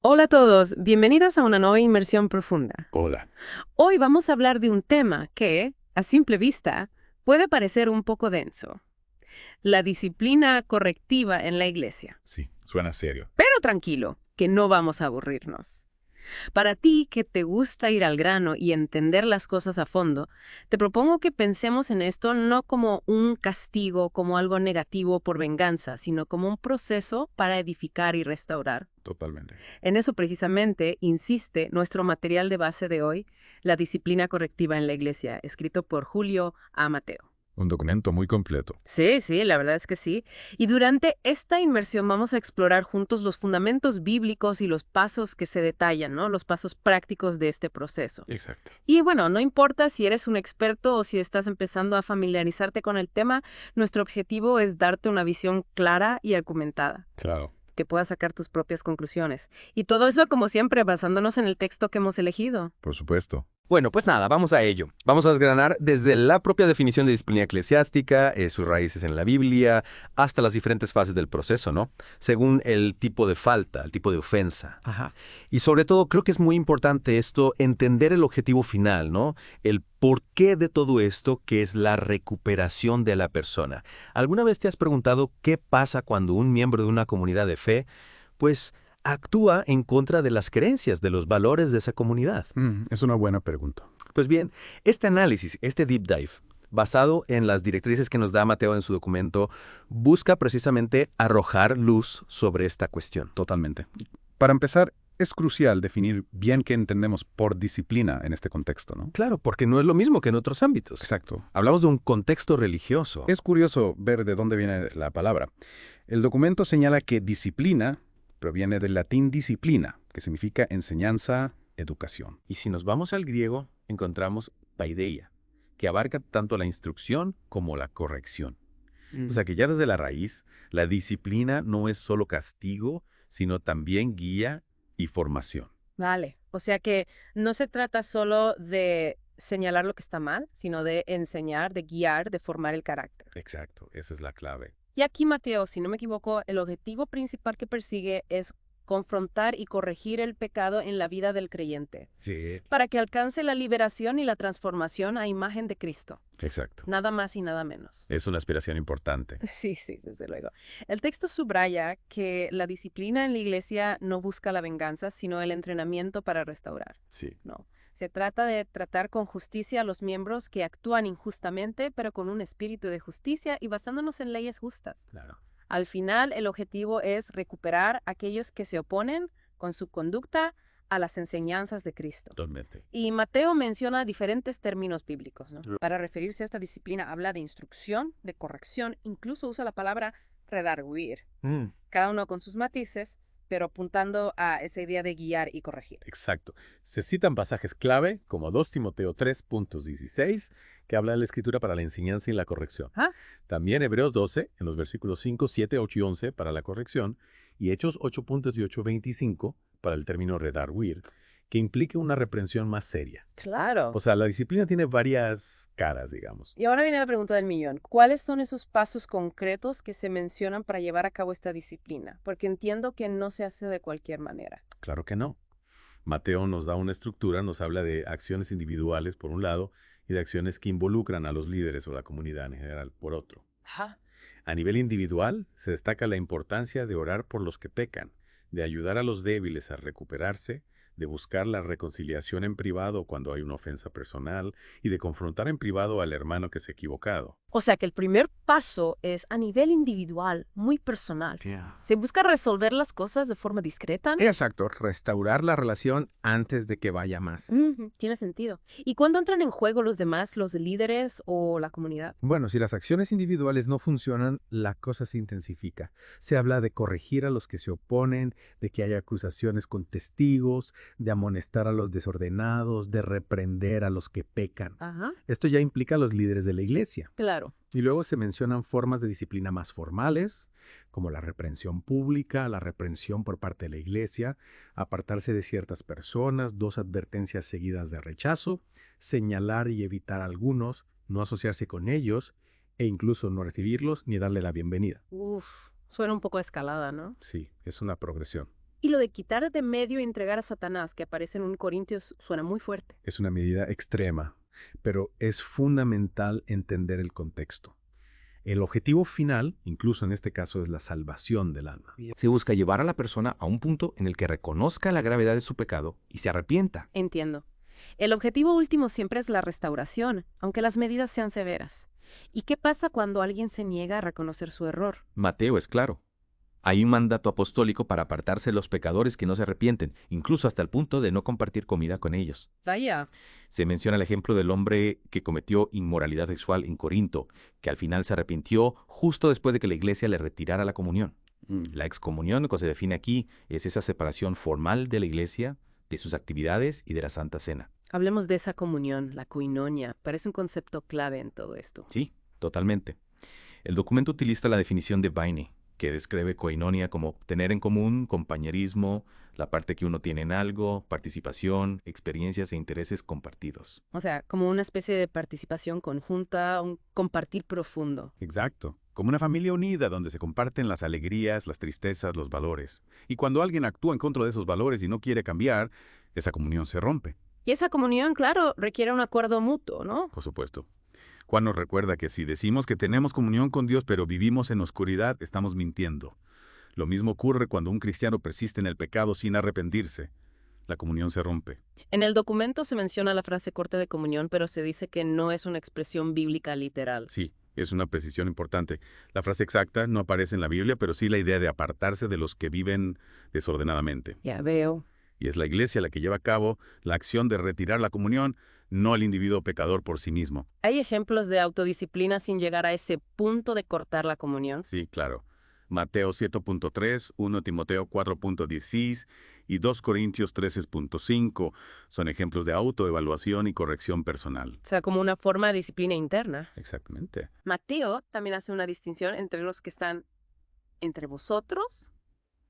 Hola a todos, bienvenidos a una nueva inmersión profunda. Hola. Hoy vamos a hablar de un tema que, a simple vista, puede parecer un poco denso. La disciplina correctiva en la iglesia. Sí, suena serio. Pero tranquilo, que no vamos a aburrirnos. Para ti, que te gusta ir al grano y entender las cosas a fondo, te propongo que pensemos en esto no como un castigo, como algo negativo por venganza, sino como un proceso para edificar y restaurar. Totalmente. En eso precisamente insiste nuestro material de base de hoy, La disciplina correctiva en la iglesia, escrito por Julio A. Mateo. Un documento muy completo. Sí, sí, la verdad es que sí. Y durante esta inmersión vamos a explorar juntos los fundamentos bíblicos y los pasos que se detallan, ¿no? Los pasos prácticos de este proceso. Exacto. Y bueno, no importa si eres un experto o si estás empezando a familiarizarte con el tema, nuestro objetivo es darte una visión clara y argumentada, Claro. que puedas sacar tus propias conclusiones. Y todo eso, como siempre, basándonos en el texto que hemos elegido. Por supuesto. Bueno, pues nada, vamos a ello. Vamos a desgranar desde la propia definición de disciplina eclesiástica, sus raíces en la Biblia, hasta las diferentes fases del proceso, ¿no? Según el tipo de falta, el tipo de ofensa. Ajá. Y sobre todo, creo que es muy importante esto, entender el objetivo final, ¿no? El porqué de todo esto, que es la recuperación de la persona. ¿Alguna vez te has preguntado qué pasa cuando un miembro de una comunidad de fe, pues, actúa en contra de las creencias, de los valores de esa comunidad? Es una buena pregunta. Pues bien, este análisis, este deep dive, basado en las directrices que nos da Mateo en su documento, busca precisamente arrojar luz sobre esta cuestión. Totalmente. Para empezar, es crucial definir bien qué entendemos por disciplina en este contexto, ¿no? Claro, porque no es lo mismo que en otros ámbitos. Exacto. Hablamos de un contexto religioso. Es curioso ver de dónde viene la palabra. El documento señala que disciplina proviene del latín disciplina, que significa enseñanza, educación. Y si nos vamos al griego, encontramos paideia, que abarca tanto la instrucción como la corrección. O sea que ya desde la raíz, la disciplina no es solo castigo, sino también guía y formación. Vale, o sea que no se trata solo de señalar lo que está mal, sino de enseñar, de guiar, de formar el carácter. Exacto, esa es la clave. Y aquí, Mateo, si no me equivoco, el objetivo principal que persigue es confrontar y corregir el pecado en la vida del creyente, Sí. para que alcance la liberación y la transformación a imagen de Cristo. Exacto. Nada más y nada menos. Es una aspiración importante. Sí, sí, desde luego. El texto subraya que la disciplina en la iglesia no busca la venganza, sino el entrenamiento para restaurar. Sí. No. Se trata de tratar con justicia a los miembros que actúan injustamente, pero con un espíritu de justicia y basándonos en leyes justas. Claro. Al final, el objetivo es recuperar a aquellos que se oponen con su conducta a las enseñanzas de Cristo. Totalmente. Y Mateo menciona diferentes términos bíblicos, ¿no? Para referirse a esta disciplina habla de instrucción, de corrección, incluso usa la palabra redarguir, cada uno con sus matices, pero apuntando a esa idea de guiar y corregir. Exacto. Se citan pasajes clave como 2 Timoteo 3.16, que habla de la escritura para la enseñanza y la corrección. ¿Ah? También Hebreos 12, en los versículos 5, 7, 8 y 11 para la corrección, y Hechos 8.18-25 para el término redarguir, que implica una reprensión más seria. Claro. O sea, la disciplina tiene varias caras, digamos. Y ahora viene la pregunta del millón. ¿Cuáles son esos pasos concretos que se mencionan para llevar a cabo esta disciplina? Porque entiendo que no se hace de cualquier manera. Claro que no. Mateo nos da una estructura, nos habla de acciones individuales, por un lado, y de acciones que involucran a los líderes o la comunidad en general, por otro. Ajá. A nivel individual, se destaca la importancia de orar por los que pecan, de ayudar a los débiles a recuperarse, de buscar la reconciliación en privado cuando hay una ofensa personal y de confrontar en privado al hermano que se ha equivocado. O sea que el primer paso es a nivel individual, muy personal. Se busca resolver las cosas de forma discreta, ¿no? Exacto, restaurar la relación antes de que vaya más. Ujú, tiene sentido. ¿Y cuándo entran en juego los demás, los líderes o la comunidad? Bueno, si las acciones individuales no funcionan, la cosa se intensifica. Se habla de corregir a los que se oponen, de que haya acusaciones con testigos, de amonestar a los desordenados, de reprender a los que pecan. Ajá, Esto ya implica a los líderes de la iglesia. claro. Y luego se mencionan formas de disciplina más formales, como la reprensión pública, la reprensión por parte de la iglesia, apartarse de ciertas personas, 2 advertencias seguidas de rechazo, señalar y evitar a algunos, no asociarse con ellos e incluso no recibirlos ni darle la bienvenida. Uf, suena un poco a escalada, ¿no? Sí, es una progresión. Y lo de quitar de medio y entregar a Satanás, que aparece en 1 Corintios, suena muy fuerte. Es una medida extrema, pero es fundamental entender el contexto. El objetivo final, incluso en este caso, es la salvación del alma. Se busca llevar a la persona a un punto en el que reconozca la gravedad de su pecado y se arrepienta. Entiendo. El objetivo último siempre es la restauración, aunque las medidas sean severas. ¿Y qué pasa cuando alguien se niega a reconocer su error? Mateo es claro. Hay un mandato apostólico para apartarse de los pecadores que no se arrepienten, incluso hasta el punto de no compartir comida con ellos. Vaya. Se menciona el ejemplo del hombre que cometió inmoralidad sexual en Corinto, que al final se arrepintió justo después de que la iglesia le retirara la comunión. La excomunión, que se define aquí, es esa separación formal de la iglesia, de sus actividades y de la Santa Cena. Hablemos de esa comunión, la koinonia. Parece un concepto clave en todo esto. Sí, totalmente. El documento utiliza la definición de Baine, que describe koinonia como tener en común, compañerismo, la parte que uno tiene en algo, participación, experiencias e intereses compartidos. O sea, como una especie de participación conjunta, un compartir profundo. Exacto. Como una familia unida donde se comparten las alegrías, las tristezas, los valores. Y cuando alguien actúa en contra de esos valores y no quiere cambiar, esa comunión se rompe, Y esa comunión, claro, requiere un acuerdo mutuo, ¿no? por supuesto. Juan nos recuerda que si decimos que tenemos comunión con Dios pero vivimos en oscuridad, estamos mintiendo. Lo mismo ocurre cuando un cristiano persiste en el pecado sin arrepentirse. La comunión se rompe. En el documento se menciona la frase corte de comunión, pero se dice que no es una expresión bíblica literal. Sí, es una precisión importante. La frase exacta no aparece en la Biblia, pero sí la idea de apartarse de los que viven desordenadamente. Ya veo. Y es la iglesia la que lleva a cabo la acción de retirar la comunión, no el individuo pecador por sí mismo. ¿Hay ejemplos de autodisciplina sin llegar a ese punto de cortar la comunión? Sí, claro. Mateo 7.3, 1 Timoteo 4.16 y 2 Corintios 13.5 son ejemplos de autoevaluación y corrección personal. O sea, como una forma de disciplina interna. Exactamente. Mateo también hace una distinción entre los que están entre vosotros,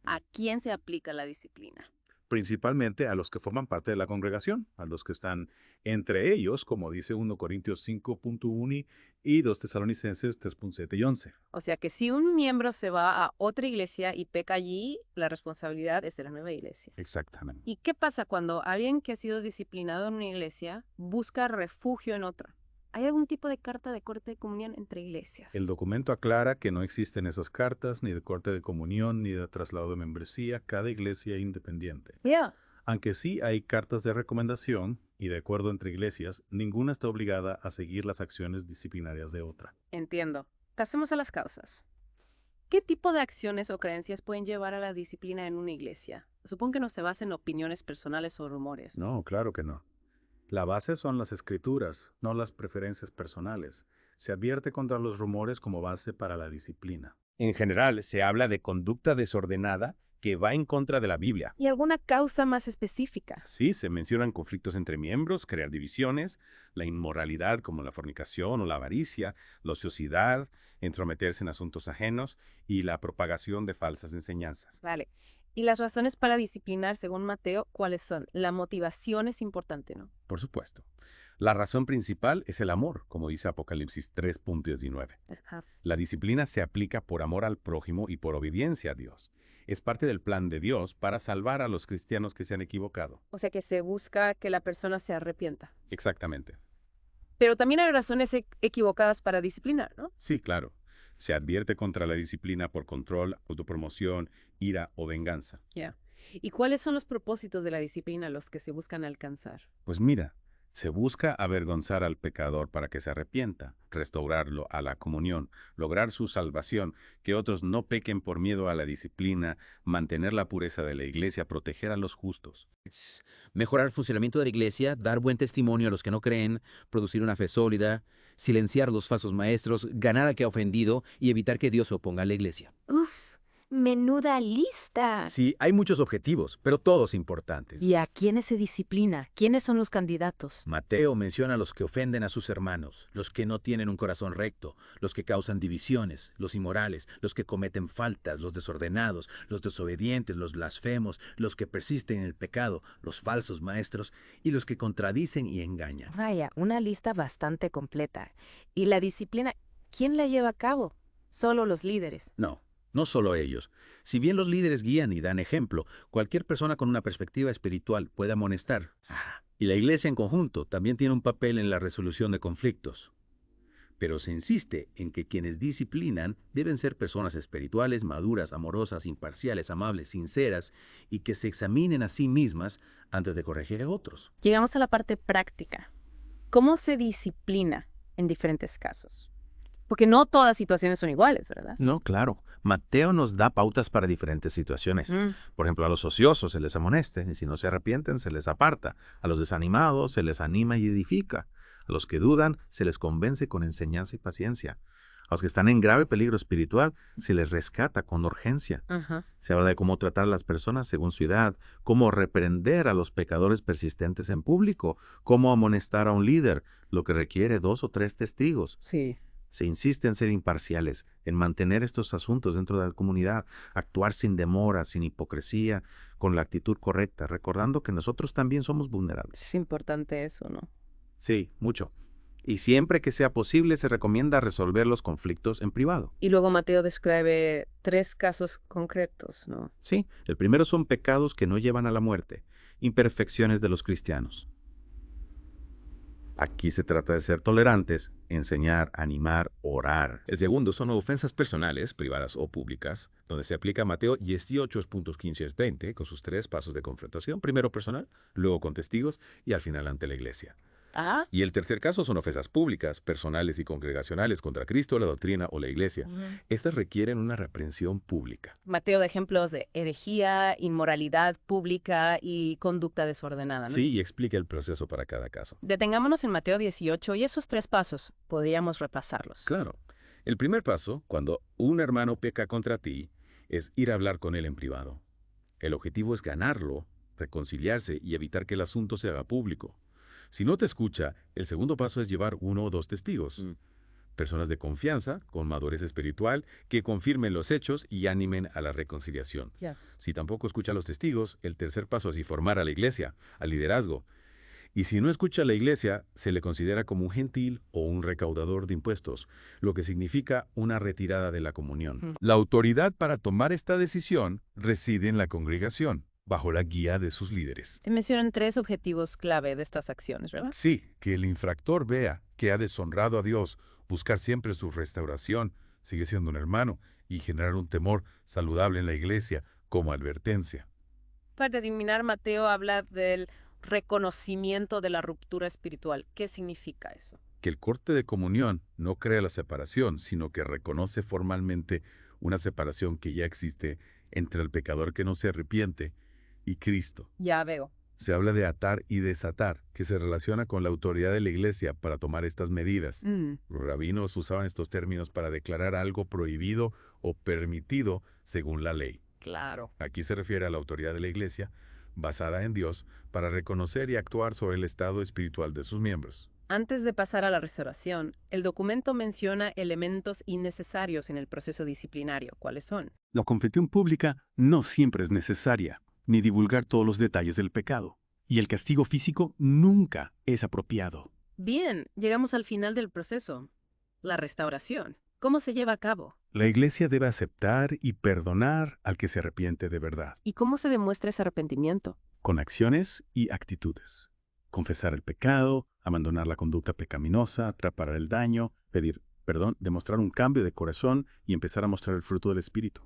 a quién se aplica la disciplina. Principalmente a los que forman parte de la congregación, a los que están entre ellos, como dice 1 Corintios 5.1 y 2 Tesalonicenses 3.7 y 11. O sea que si un miembro se va a otra iglesia y peca allí, la responsabilidad es de la nueva iglesia. Exactamente. ¿Y qué pasa cuando alguien que ha sido disciplinado en una iglesia busca refugio en otra? ¿Hay algún tipo de carta de corte de comunión entre iglesias? El documento aclara que no existen esas cartas, ni de corte de comunión, ni de traslado de membresía, cada iglesia es independiente. Ya. Aunque sí hay cartas de recomendación y de acuerdo entre iglesias, ninguna está obligada a seguir las acciones disciplinarias de otra. Entiendo. Pasemos a las causas. ¿Qué tipo de acciones o creencias pueden llevar a la disciplina en una iglesia? Supongo que no se basa en opiniones personales o rumores. No, claro que no. La base son las escrituras, no las preferencias personales. Se advierte contra los rumores como base para la disciplina. En general, se habla de conducta desordenada que va en contra de la Biblia. ¿Y alguna causa más específica? Sí, se mencionan conflictos entre miembros, crear divisiones, la inmoralidad como la fornicación o la avaricia, la ociosidad, entrometerse en asuntos ajenos y la propagación de falsas enseñanzas. Vale. ¿Y las razones para disciplinar, según Mateo, cuáles son? La motivación es importante, ¿no? Por supuesto. La razón principal es el amor, como dice Apocalipsis 3.19. Ajá. La disciplina se aplica por amor al prójimo y por obediencia a Dios. Es parte del plan de Dios para salvar a los cristianos que se han equivocado. O sea que se busca que la persona se arrepienta. Exactamente. Pero también hay razones equivocadas para disciplinar, ¿no? Sí, claro. Se advierte contra la disciplina por control, autopromoción, ira o venganza. Ya. ¿Y cuáles son los propósitos de la disciplina, los que se buscan alcanzar? Pues mira, se busca avergonzar al pecador para que se arrepienta, restaurarlo a la comunión, lograr su salvación, que otros no pequen por miedo a la disciplina, mantener la pureza de la iglesia, proteger a los justos. Mejorar el funcionamiento de la iglesia, dar buen testimonio a los que no creen, producir una fe sólida, silenciar a los falsos maestros, ganar al que ha ofendido y evitar que Dios se oponga a la iglesia. Uf, menuda lista. Sí, hay muchos objetivos, pero todos importantes. ¿Y a quiénes se disciplina? ¿Quiénes son los candidatos? Mateo menciona a los que ofenden a sus hermanos, los que no tienen un corazón recto, los que causan divisiones, los inmorales, los que cometen faltas, los desordenados, los desobedientes, los blasfemos, los que persisten en el pecado, los falsos maestros y los que contradicen y engañan. Vaya, una lista bastante completa. ¿Y la disciplina, quién la lleva a cabo? Solo los líderes. No No solo ellos. Si bien los líderes guían y dan ejemplo, cualquier persona con una perspectiva espiritual puede amonestar. Y la iglesia en conjunto también tiene un papel en la resolución de conflictos. Pero se insiste en que quienes disciplinan deben ser personas espirituales, maduras, amorosas, imparciales, amables, sinceras y que se examinen a sí mismas antes de corregir a otros. Llegamos a la parte práctica. ¿Cómo se disciplina en diferentes casos? Porque no todas situaciones son iguales, ¿verdad? No, claro. Mateo nos da pautas para diferentes situaciones. Por ejemplo, a los ociosos se les amoneste, y si no se arrepienten, se les aparta. A los desanimados se les anima y edifica. A los que dudan, se les convence con enseñanza y paciencia. A los que están en grave peligro espiritual, se les rescata con urgencia. Se habla de cómo tratar a las personas según su edad, cómo reprender a los pecadores persistentes en público, cómo amonestar a un líder, lo que requiere 2 o 3 testigos. Sí. Se insiste en ser imparciales, en mantener estos asuntos dentro de la comunidad, actuar sin demora, sin hipocresía, con la actitud correcta, recordando que nosotros también somos vulnerables. Es importante eso, ¿no? Sí, mucho. Y siempre que sea posible se recomienda resolver los conflictos en privado. Y luego Mateo describe 3 casos concretos, ¿no? Sí, el primero son pecados que no llevan a la muerte, imperfecciones de los cristianos. Aquí se trata de ser tolerantes, enseñar, animar, orar. El segundo son ofensas personales, privadas o públicas, donde se aplica Mateo 18.15-20 con sus 3 pasos de confrontación, primero personal, luego con testigos y al final ante la iglesia. Y el tercer caso son ofensas públicas, personales y congregacionales contra Cristo, la doctrina o la iglesia. Estas requieren una reprensión pública. Mateo da ejemplos de herejía, inmoralidad pública y conducta desordenada, ¿no? Sí, y explica el proceso para cada caso. Detengámonos en Mateo 18 y esos 3 pasos. Podríamos repasarlos. Claro. El primer paso, cuando un hermano peca contra ti, es ir a hablar con él en privado. El objetivo es ganarlo, reconciliarse y evitar que el asunto se haga público. Si no te escucha, el segundo paso es llevar 1 o 2 testigos. Personas de confianza, con madurez espiritual, que confirmen los hechos y animen a la reconciliación. Si tampoco escucha a los testigos, el tercer paso es informar a la iglesia, al liderazgo. Y si no escucha a la iglesia, se le considera como un gentil o un recaudador de impuestos, lo que significa una retirada de la comunión. La autoridad para tomar esta decisión reside en la congregación, bajo la guía de sus líderes. Se mencionan 3 objetivos clave de estas acciones, ¿verdad? Sí, que el infractor vea que ha deshonrado a Dios, buscar siempre su restauración, sigue siendo un hermano, y generar un temor saludable en la iglesia como advertencia. Para terminar, Mateo habla del reconocimiento de la ruptura espiritual. ¿Qué significa eso? Que el corte de comunión no crea la separación, sino que reconoce formalmente una separación que ya existe entre el pecador que no se arrepiente y Cristo. Ya veo. Se habla de atar y desatar, que se relaciona con la autoridad de la iglesia para tomar estas medidas. Los rabinos usaban estos términos para declarar algo prohibido o permitido según la ley. Claro. Aquí se refiere a la autoridad de la iglesia, basada en Dios, para reconocer y actuar sobre el estado espiritual de sus miembros. Antes de pasar a la restauración, el documento menciona elementos innecesarios en el proceso disciplinario. ¿Cuáles son? La confesión pública no siempre es necesaria, ni divulgar todos los detalles del pecado. Y el castigo físico nunca es apropiado. Bien, llegamos al final del proceso. La restauración. ¿Cómo se lleva a cabo? La iglesia debe aceptar y perdonar al que se arrepiente de verdad. ¿Y cómo se demuestra ese arrepentimiento? Con acciones y actitudes. Confesar el pecado, abandonar la conducta pecaminosa, atrapar el daño, pedir perdón, demostrar un cambio de corazón y empezar a mostrar el fruto del Espíritu.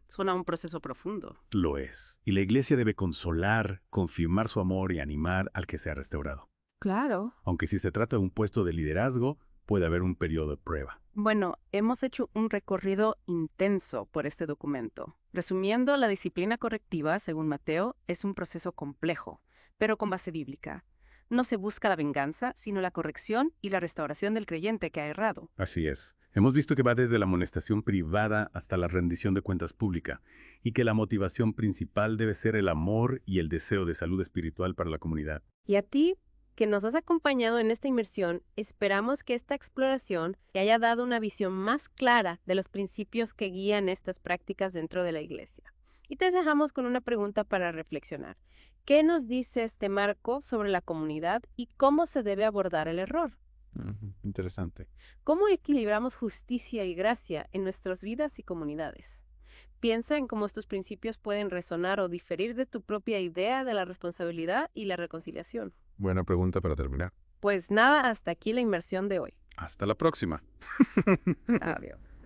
Suena un proceso profundo. Lo es. Y la iglesia debe consolar, confirmar su amor y animar al que se ha restaurado. Claro. Aunque si se trata de un puesto de liderazgo, puede haber un periodo de prueba. Bueno, hemos hecho un recorrido intenso por este documento. Resumiendo, la disciplina correctiva, según Mateo, es un proceso complejo, pero con base bíblica. No se busca la venganza, sino la corrección y la restauración del creyente que ha errado. Así es. Hemos visto que va desde la amonestación privada hasta la rendición de cuentas pública, y que la motivación principal debe ser el amor y el deseo de salud espiritual para la comunidad. Y a ti, que nos has acompañado en esta inmersión, esperamos que esta exploración te haya dado una visión más clara de los principios que guían estas prácticas dentro de la iglesia. Y te dejamos con una pregunta para reflexionar. ¿Qué nos dice este marco sobre la comunidad y cómo se debe abordar el error? Interesante. ¿Cómo equilibramos justicia y gracia en nuestras vidas y comunidades? Piensa en cómo estos principios pueden resonar o diferir de tu propia idea de la responsabilidad y la reconciliación. Buena pregunta para terminar. Pues nada, hasta aquí la inmersión de hoy. Hasta la próxima. Adiós.